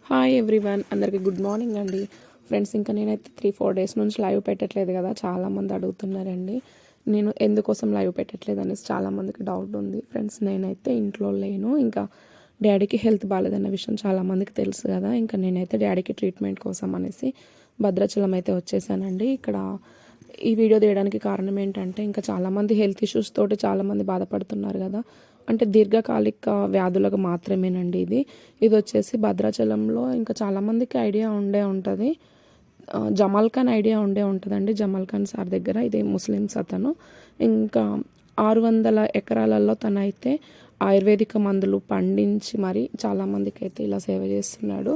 Hi everyone, అందరికీ good morning అండి. Friends, ఇంకా నేనైతే 3-4 డేస్ నుంచి లైవ్ పెట్టట్లేదు కదా, చాలామంది అడుగుతున్నారండి. నేను ఎందుకోసం లైవ్ పెట్టట్లేదు అనేసి చాలామందికి డౌట్ ఉంది. ఫ్రెండ్స్, నేనైతే ఇంట్లో లేను. ఇంకా డాడీకి హెల్త్ బాగాలేదన్న విషయం చాలామందికి తెలుసు కదా. ఇంకా నేనైతే డాడీకి ట్రీట్మెంట్ కోసం అనేసి భద్రాచలం అయితే వచ్చేసానండి. ఇక్కడ ఈ వీడియో తీయడానికి కారణం ఏంటంటే, ఇంకా చాలామంది హెల్త్ ఇష్యూస్ తోటి చాలామంది బాధపడుతున్నారు కదా. అంటే దీర్ఘకాలిక వ్యాధులకు మాత్రమేనండి ఇది వచ్చేసి భద్రాచలంలో ఇంకా చాలామందికి ఐడియా ఉండే ఉంటుంది. జమాల్ ఖాన్ ఐడియా ఉంటుందండి. జమాల్ ఖాన్ సార్ దగ్గర, ఇది ముస్లిమ్స్ అతను. ఇంకా 600 ఎకరాలలో తనైతే ఆయుర్వేదిక మందులు పండించి మరి చాలామందికి అయితే ఇలా సేవ చేస్తున్నాడు.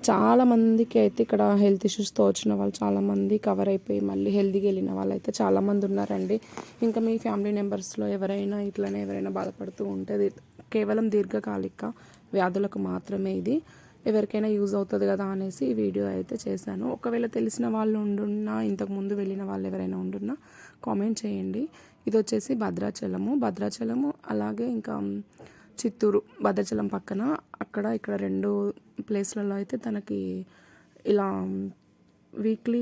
చాలామందికి అయితే ఇక్కడ హెల్త్ ఇష్యూస్తో వచ్చిన వాళ్ళు చాలామంది కవర్ అయిపోయి మళ్ళీ హెల్తీగా వెళ్ళిన వాళ్ళు అయితే చాలామంది ఉన్నారండి. ఇంకా మీ ఫ్యామిలీ మెంబర్స్లో ఎవరైనా ఇట్లనే ఎవరైనా బాధపడుతూ ఉంటే కేవలం దీర్ఘకాలిక వ్యాధులకు మాత్రమే ఇది. ఎవరికైనా యూజ్ అవుతుంది కదా అనేసి ఈ వీడియో అయితే చేశాను. ఒకవేళ తెలిసిన వాళ్ళు ఉండున్నా, ఇంతకుముందు వెళ్ళిన వాళ్ళు ఎవరైనా ఉండున్నా కామెంట్ చేయండి. ఇది వచ్చేసి భద్రాచలము అలాగే ఇంకా చిత్తూరు, భద్రాచలం పక్కన అక్కడ ఇక్కడ 2 ప్లేస్లలో అయితే తనకి ఇలా వీక్లీ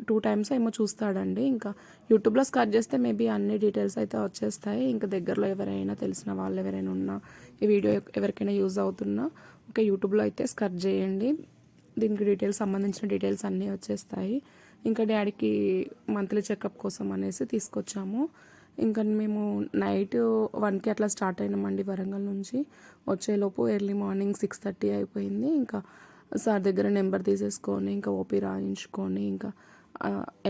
2 టైమ్స్ ఏమో చూస్తాడండి. ఇంకా యూట్యూబ్లో స్కర్చ్ చేస్తే మేబీ అన్ని డీటెయిల్స్ అయితే వచ్చేస్తాయి. ఇంకా దగ్గరలో ఎవరైనా తెలిసిన వాళ్ళు ఎవరైనా ఉన్నా, ఈ వీడియో ఎవరికైనా యూజ్ అవుతున్నా ఓకే, యూట్యూబ్లో అయితే స్కర్చ్ చేయండి. దీనికి డీటెయిల్స్, సంబంధించిన డీటెయిల్స్ అన్నీ వచ్చేస్తాయి. ఇంకా డాడీకి మంత్లీ చెకప్ కోసం అనేసి తీసుకొచ్చాము. ఇంకా మేము నైట్ 1కి అట్లా స్టార్ట్ అయినామండి వరంగల్ నుంచి. వచ్చేలోపు ఎర్లీ మార్నింగ్ 6:30 అయిపోయింది. ఇంకా సార్ దగ్గర నెంబర్ తీసేసుకొని ఇంకా ఓపీ రాయించుకొని ఇంకా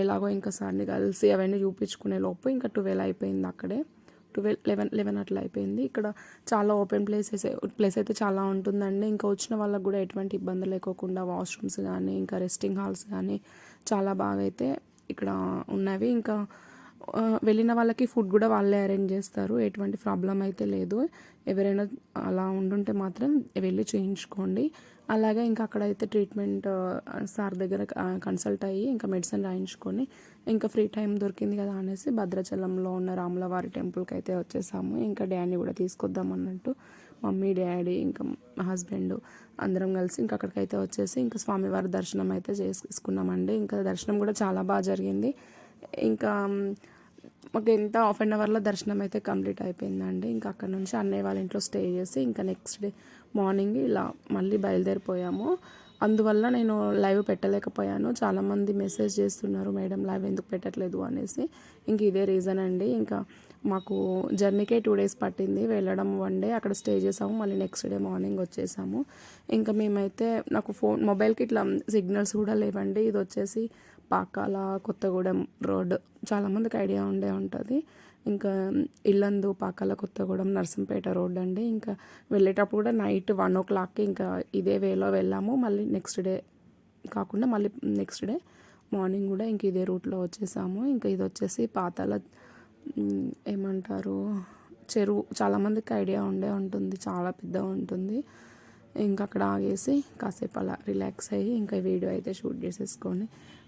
ఎలాగో ఇంకా సార్ని కలిసి అవన్నీ చూపించుకునే లోపు ఇంకా 12 అయిపోయింది. అక్కడే 11 అట్లా అయిపోయింది. ఇక్కడ చాలా ఓపెన్ ప్లేస్ అయితే చాలా ఉంటుందండి. ఇంకా వచ్చిన వాళ్ళకు కూడా ఎటువంటి ఇబ్బంది లేకోకుండా వాష్రూమ్స్ కానీ ఇంకా రెస్టింగ్ హాల్స్ కానీ చాలా బాగా అయితే ఇక్కడ ఉన్నవి. ఇంకా వెళ్ళిన వాళ్ళకి ఫుడ్ కూడా వాళ్ళే అరేంజ్ చేస్తారు, ఎటువంటి ప్రాబ్లం అయితే లేదు. ఎవరైనా అలా ఉండుంటే మాత్రం వెళ్ళి చేయించుకోండి. అలాగే ఇంకా అక్కడైతే ట్రీట్మెంట్ సార్ దగ్గర కన్సల్ట్ అయ్యి ఇంకా మెడిసిన్ రాయించుకొని ఇంకా ఫ్రీ టైం దొరికింది కదా అనేసి భద్రాచలంలో ఉన్న రాములవారి టెంపుల్కి అయితే వచ్చేసాము. ఇంకా డాడీని కూడా తీసుకొద్దాం అన్నట్టు మమ్మీ, డాడీ ఇంకా మా హస్బెండ్ అందరం కలిసి ఇంకా అక్కడికైతే వచ్చేసి ఇంకా స్వామివారి దర్శనం అయితే చేసుకున్నామండి. ఇంకా దర్శనం కూడా చాలా బాగా జరిగింది. ఇంకా మాకు ఎంత 1/2 అవర్లో దర్శనం అయితే కంప్లీట్ అయిపోయిందండి. ఇంకా అక్కడ నుంచి అన్నయ్య వాళ్ళ ఇంట్లో స్టే చేసి ఇంకా నెక్స్ట్ డే మార్నింగ్ ఇలా మళ్ళీ బయలుదేరిపోయాము. అందువల్ల నేను లైవ్ పెట్టలేకపోయాను. చాలామంది మెసేజ్ చేస్తున్నారు, మేడం లైవ్ ఎందుకు పెట్టట్లేదు అనేసి. ఇంక ఇదే రీజన్ అండి. ఇంకా మాకు జర్నీకే 2 డేస్ పట్టింది. వెళ్ళడం 1 డే అక్కడ స్టే చేసాము, మళ్ళీ నెక్స్ట్ డే మార్నింగ్ వచ్చేసాము. ఇంకా మేమైతే నాకు మొబైల్కి ఇట్లా సిగ్నల్స్ కూడా లేవండి. ఇది వచ్చేసి పాకాల కొత్తగూడెం రోడ్, చాలామందికి ఐడియా ఉంటుంది. ఇంకా ఇల్లందు, పాకాల కొత్తగూడెం, నర్సంపేట రోడ్ అండి. ఇంకా వెళ్ళేటప్పుడు కూడా నైట్ 1 o'clockకి ఇంకా ఇదే వేలో వెళ్ళాము. మళ్ళీ నెక్స్ట్ డే కాకుండా మళ్ళీ నెక్స్ట్ డే మార్నింగ్ కూడా ఇంక ఇదే రూట్లో వచ్చేసాము. ఇంకా ఇది వచ్చేసి పాతాల ఏమంటారు చెరువు, చాలామందికి ఐడియా ఉంటుంది, చాలా పెద్దగా ఉంటుంది. ఇంకా అక్కడ ఆగేసి కాసేపు అలా రిలాక్స్ అయ్యి ఇంకా వీడియో అయితే షూట్ చేసేసుకొని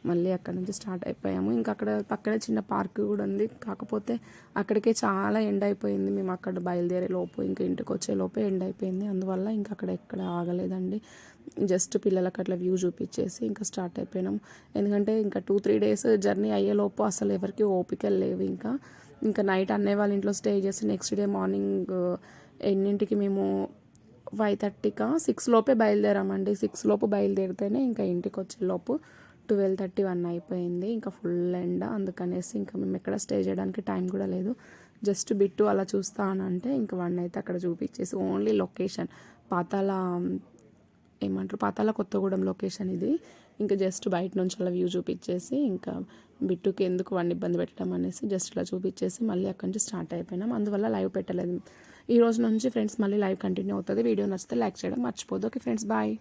మళ్ళీ అక్కడ నుంచి స్టార్ట్ అయిపోయాము. ఇంకా అక్కడ పక్కనే చిన్న పార్క్ కూడా ఉంది. కాకపోతే అక్కడికే చాలా ఎండ్ అయిపోయింది. మేము అక్కడ బయలుదేరే లోపు ఇంకా ఇంటికి వచ్చే లోపే ఎండ్ అయిపోయింది. అందువల్ల ఇంకా అక్కడ ఎక్కడ ఆగలేదండి. జస్ట్ పిల్లలకి అట్లా వ్యూ చూపించేసి ఇంకా స్టార్ట్ అయిపోయినాం. ఎందుకంటే ఇంకా 2-3 డేస్ జర్నీ అయ్యేలోపు అసలు ఎవరికి ఓపికలు లేవు. ఇంకా నైట్ అన్నయ్య వాళ్ళ ఇంట్లో స్టే చేసి నెక్స్ట్ డే మార్నింగ్ ఎన్నింటికి మేము 5:30కా 6 లోపే బయలుదేరామండి. 6 లోపు బయలుదేరితేనే ఇంకా ఇంటికి వచ్చేలోపు 12:31 అయిపోయింది. ఇంకా ఫుల్ ఎండ, అందుకనేసి ఇంకా మేము ఎక్కడ స్టే చేయడానికి టైం కూడా లేదు. జస్ట్ బిట్టు అలా చూస్తానంటే ఇంకా 1 అయితే అక్కడ చూపించేసి ఓన్లీ లొకేషన్ పాతాల కొత్తగూడెం లొకేషన్ ఇది. ఇంకా జస్ట్ బయట నుంచి అలా వ్యూ చూపించేసి ఇంకా బిట్టుకి ఎందుకు 1 ఇబ్బంది పెట్టడం అనేసి జస్ట్ ఇలా చూపించేసి మళ్ళీ అక్కడి నుంచి స్టార్ట్ అయిపోయినాం. అందువల్ల లైవ్ పెట్టలేదు. ఈ రోజు నుంచి ఫ్రెండ్స్ మళ్ళీ లైవ్ కంటిన్యూ అవుతుంది. వీడియో నచ్చితే లైక్ చేయడం మర్చిపోదు. Okay friends, bye.